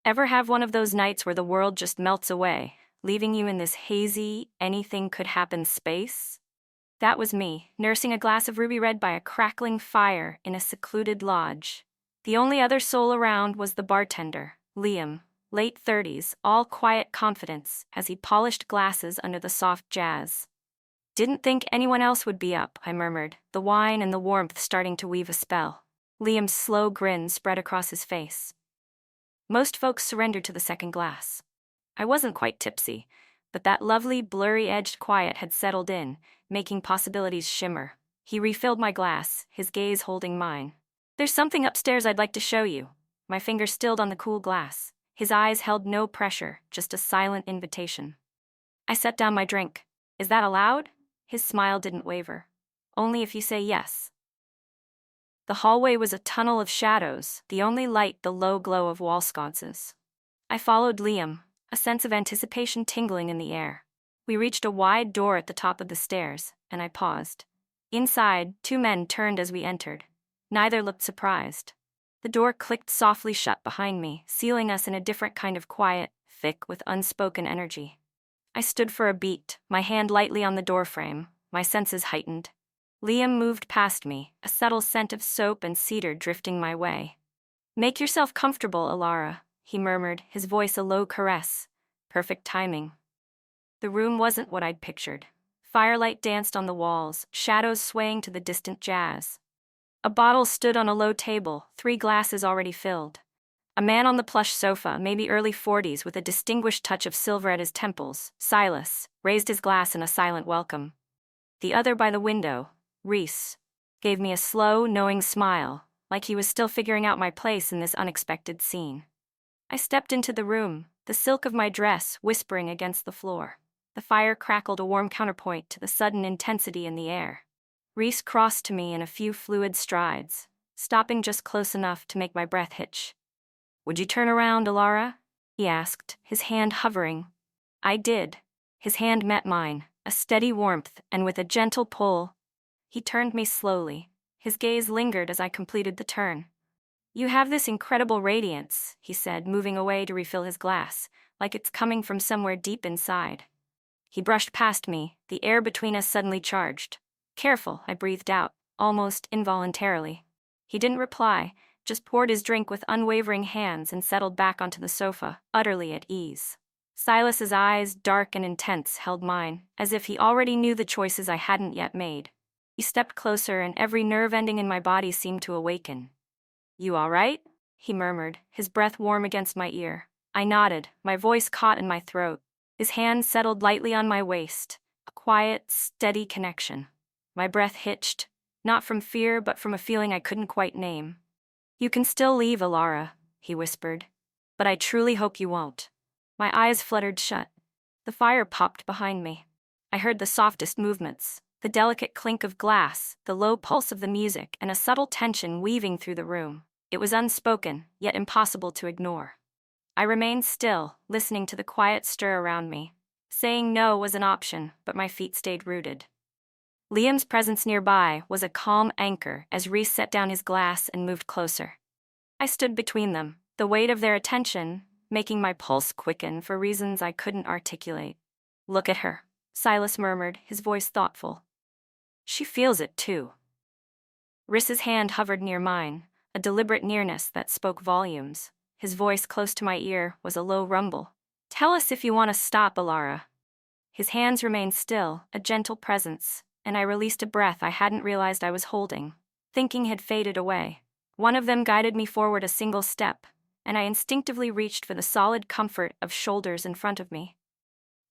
Ever have one of those nights where the world just melts away, leaving you in this hazy, anything could happen space? That was me, nursing a glass of ruby red by a crackling fire in a secluded lodge. The only other soul around was the bartender, Liam, late 30s, all quiet confidence as he polished glasses under the soft jazz. Didn't think anyone else would be up, I murmured, the wine and the warmth starting to weave a spell. Liam's slow grin spread across his face. Most folks surrendered to the second glass. I wasn't quite tipsy, but that lovely, blurry-edged quiet had settled in, making possibilities shimmer. He refilled my glass, his gaze holding mine. "There's something upstairs I'd like to show you." My finger stilled on the cool glass. His eyes held no pressure, just a silent invitation. I set down my drink. "Is that allowed?" His smile didn't waver. "Only if you say yes." The hallway was a tunnel of shadows, the only light the low glow of wall sconces. I followed Liam, a sense of anticipation tingling in the air. We reached a wide door at the top of the stairs, and I paused. Inside, two men turned as we entered. Neither looked surprised. The door clicked softly shut behind me, sealing us in a different kind of quiet, thick with unspoken energy. I stood for a beat, my hand lightly on the doorframe, my senses heightened. Liam moved past me, a subtle scent of soap and cedar drifting my way. "Make yourself comfortable, Elara," he murmured, his voice a low caress. Perfect timing. The room wasn't what I'd pictured. Firelight danced on the walls, shadows swaying to the distant jazz. A bottle stood on a low table, 3 glasses already filled. A man on the plush sofa, maybe early 40s with a distinguished touch of silver at his temples, Silas, raised his glass in a silent welcome. The other by the window, Rhys, gave me a slow, knowing smile, like he was still figuring out my place in this unexpected scene. I stepped into the room, the silk of my dress whispering against the floor. The fire crackled a warm counterpoint to the sudden intensity in the air. Rhys crossed to me in a few fluid strides, stopping just close enough to make my breath hitch. "Would you turn around, Elara?" he asked, his hand hovering. I did. His hand met mine, a steady warmth, and with a gentle pull, he turned me slowly. His gaze lingered as I completed the turn. "You have this incredible radiance," he said, moving away to refill his glass, like it's coming from somewhere deep inside. He brushed past me, the air between us suddenly charged. "Careful," I breathed out, almost involuntarily. He didn't reply, just poured his drink with unwavering hands and settled back onto the sofa, utterly at ease. Silas's eyes, dark and intense, held mine, as if he already knew the choices I hadn't yet made. He stepped closer and every nerve ending in my body seemed to awaken. "You all right?" he murmured, his breath warm against my ear. I nodded, my voice caught in my throat. His hand settled lightly on my waist, a quiet, steady connection. My breath hitched, not from fear but from a feeling I couldn't quite name. "You can still leave, Elara," he whispered. "But I truly hope you won't." My eyes fluttered shut. The fire popped behind me. I heard the softest movements, the delicate clink of glass, the low pulse of the music, and a subtle tension weaving through the room. It was unspoken, yet impossible to ignore. I remained still, listening to the quiet stir around me. Saying no was an option, but my feet stayed rooted. Liam's presence nearby was a calm anchor as Rhys set down his glass and moved closer. I stood between them, the weight of their attention making my pulse quicken for reasons I couldn't articulate. "Look at her," Silas murmured, his voice thoughtful. "She feels it too." Rhys's hand hovered near mine, a deliberate nearness that spoke volumes. His voice close to my ear was a low rumble. "Tell us if you want to stop, Elara." His hands remained still, a gentle presence, and I released a breath I hadn't realized I was holding. Thinking had faded away. One of them guided me forward a single step, and I instinctively reached for the solid comfort of shoulders in front of me.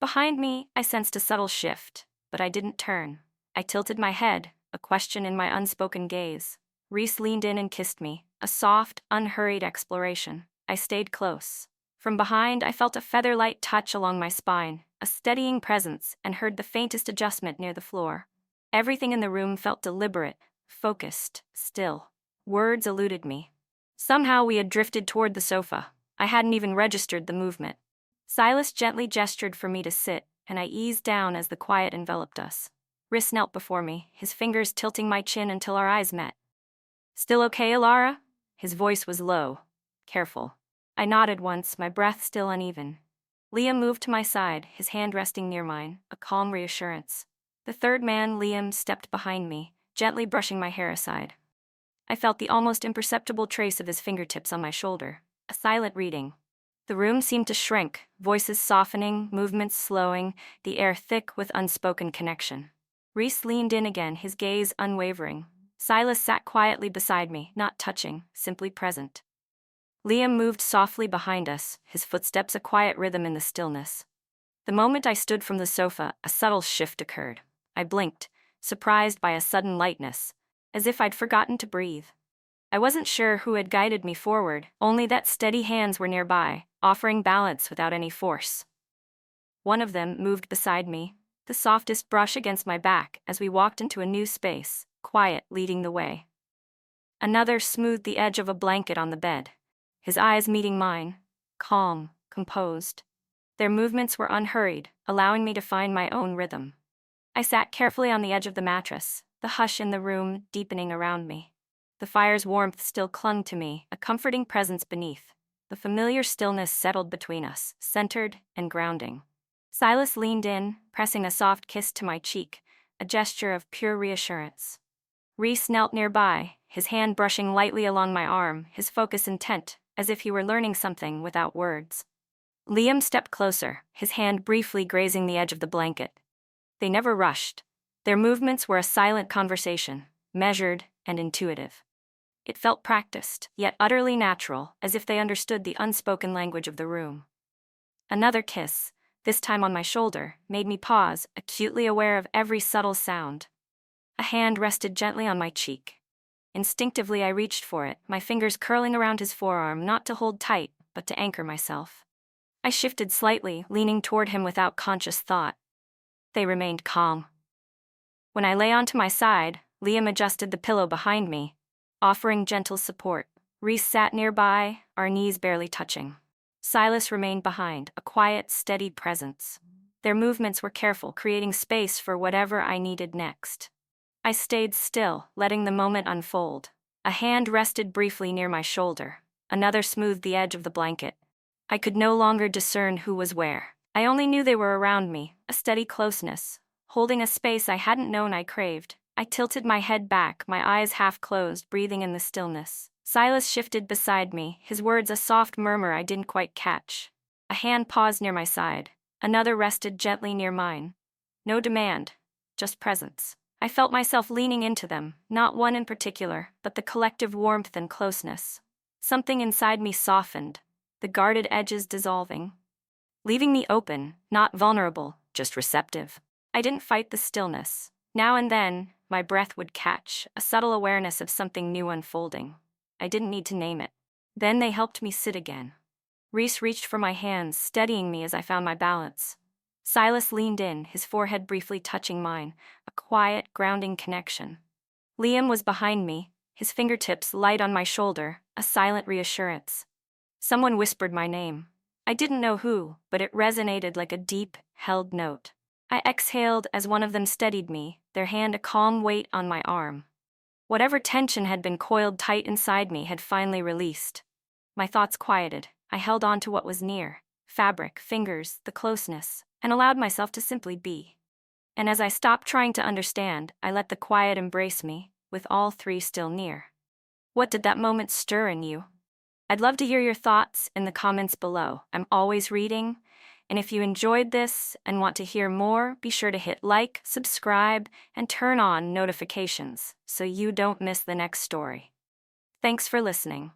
Behind me, I sensed a subtle shift, but I didn't turn. I tilted my head, a question in my unspoken gaze. Rhys leaned in and kissed me, a soft, unhurried exploration. I stayed close. From behind, I felt a feather-light touch along my spine, a steadying presence, and heard the faintest adjustment near the floor. Everything in the room felt deliberate, focused, still. Words eluded me. Somehow we had drifted toward the sofa. I hadn't even registered the movement. Silas gently gestured for me to sit, and I eased down as the quiet enveloped us. Rhys knelt before me, his fingers tilting my chin until our eyes met. "Still okay, Elara?" His voice was low, careful. I nodded once, my breath still uneven. Liam moved to my side, his hand resting near mine, a calm reassurance. The third man, Liam, stepped behind me, gently brushing my hair aside. I felt the almost imperceptible trace of his fingertips on my shoulder, a silent reading. The room seemed to shrink, voices softening, movements slowing, the air thick with unspoken connection. Rhys leaned in again, his gaze unwavering. Silas sat quietly beside me, not touching, simply present. Liam moved softly behind us, his footsteps a quiet rhythm in the stillness. The moment I stood from the sofa, a subtle shift occurred. I blinked, surprised by a sudden lightness, as if I'd forgotten to breathe. I wasn't sure who had guided me forward, only that steady hands were nearby, offering balance without any force. One of them moved beside me, the softest brush against my back as we walked into a new space, quiet, leading the way. Another smoothed the edge of a blanket on the bed, his eyes meeting mine, calm, composed. Their movements were unhurried, allowing me to find my own rhythm. I sat carefully on the edge of the mattress, the hush in the room deepening around me. The fire's warmth still clung to me, a comforting presence beneath. The familiar stillness settled between us, centered and grounding. Silas leaned in, pressing a soft kiss to my cheek, a gesture of pure reassurance. Rhys knelt nearby, his hand brushing lightly along my arm, his focus intent, as if he were learning something without words. Liam stepped closer, his hand briefly grazing the edge of the blanket. They never rushed. Their movements were a silent conversation, measured and intuitive. It felt practiced, yet utterly natural, as if they understood the unspoken language of the room. Another kiss, this time on my shoulder, made me pause, acutely aware of every subtle sound. A hand rested gently on my cheek. Instinctively I reached for it, my fingers curling around his forearm, not to hold tight, but to anchor myself. I shifted slightly, leaning toward him without conscious thought. They remained calm. When I lay onto my side, Liam adjusted the pillow behind me, offering gentle support. Rhys sat nearby, our knees barely touching. Silas remained behind, a quiet, steady presence. Their movements were careful, creating space for whatever I needed next. I stayed still, letting the moment unfold. A hand rested briefly near my shoulder. Another smoothed the edge of the blanket. I could no longer discern who was where. I only knew they were around me, a steady closeness, holding a space I hadn't known I craved. I tilted my head back, my eyes half closed, breathing in the stillness. Silas shifted beside me, his words a soft murmur I didn't quite catch. A hand paused near my side. Another rested gently near mine. No demand, just presence. I felt myself leaning into them, not one in particular, but the collective warmth and closeness. Something inside me softened, the guarded edges dissolving, leaving me open, not vulnerable, just receptive. I didn't fight the stillness. Now and then, my breath would catch, a subtle awareness of something new unfolding. I didn't need to name it. Then they helped me sit again. Rhys reached for my hands, steadying me as I found my balance. Silas leaned in, his forehead briefly touching mine, a quiet, grounding connection. Liam was behind me, his fingertips light on my shoulder, a silent reassurance. Someone whispered my name. I didn't know who, but it resonated like a deep, held note. I exhaled as one of them steadied me, their hand a calm weight on my arm. Whatever tension had been coiled tight inside me had finally released. My thoughts quieted. I held on to what was near, fabric, fingers, the closeness, and allowed myself to simply be. And as I stopped trying to understand, I let the quiet embrace me, with all three still near. What did that moment stir in you? I'd love to hear your thoughts in the comments below. I'm always reading, and if you enjoyed this and want to hear more, be sure to hit like, subscribe, and turn on notifications so you don't miss the next story. Thanks for listening.